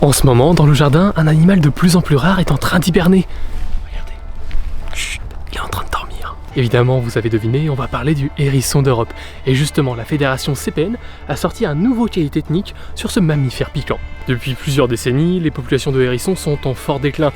En ce moment, dans le jardin, un animal de plus en plus rare est en train d'hiberner. Regardez. Chut, il est en train de dormir. Évidemment, vous avez deviné, on va parler du hérisson d'Europe. Et justement, la fédération CPN a sorti un nouveau cahier technique sur ce mammifère piquant. Depuis plusieurs décennies, les populations de hérissons sont en fort déclin.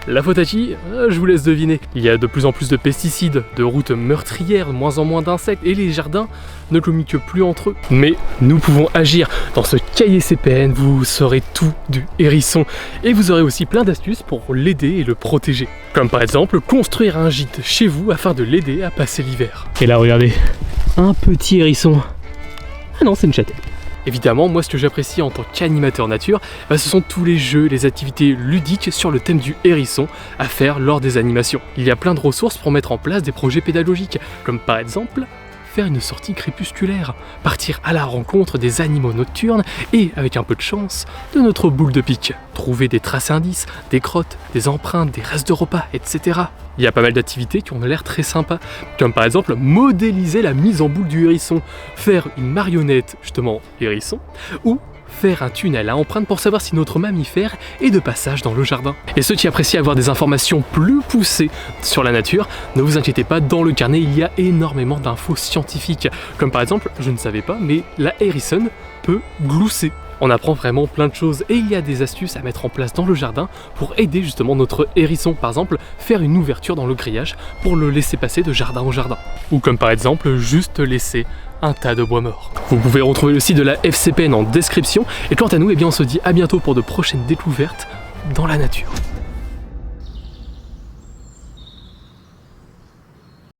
La faute à qui ? Je vous laisse deviner. Il y a de plus en plus de pesticides, de routes meurtrières, de moins en moins d'insectes, et les jardins ne communiquent plus entre eux. Mais nous pouvons agir. Dans ce cahier CPN, vous saurez tout du hérisson. Et vous aurez aussi plein d'astuces pour l'aider et le protéger. Comme par exemple, construire un gîte chez vous afin de l'aider à passer l'hiver. Et là, regardez, un petit hérisson. Ah non, c'est une châtaigne. Évidemment, moi ce que j'apprécie en tant qu'animateur nature, ce sont tous les jeux, les activités ludiques sur le thème du hérisson à faire lors des animations. Il y a plein de ressources pour mettre en place des projets pédagogiques, comme par exemple faire une sortie crépusculaire, partir à la rencontre des animaux nocturnes et, avec un peu de chance, de notre boule de pique. Trouver des traces indices, des crottes, des empreintes, des restes de repas, etc. Il y a pas mal d'activités qui ont l'air très sympas, comme par exemple modéliser la mise en boule du hérisson, faire une marionnette, justement hérisson, ou faire un tunnel à empreinte pour savoir si notre mammifère est de passage dans le jardin. Et ceux qui apprécient avoir des informations plus poussées sur la nature, ne vous inquiétez pas, dans le carnet il y a énormément d'infos scientifiques, comme par exemple, je ne savais pas, mais la hérissonne peut glousser. On apprend vraiment plein de choses et il y a des astuces à mettre en place dans le jardin pour aider justement notre hérisson. Par exemple, faire une ouverture dans le grillage pour le laisser passer de jardin en jardin. Ou comme par exemple, juste laisser un tas de bois mort. Vous pouvez retrouver le site de la FCPN en description. Et quant à nous, on se dit à bientôt pour de prochaines découvertes dans la nature.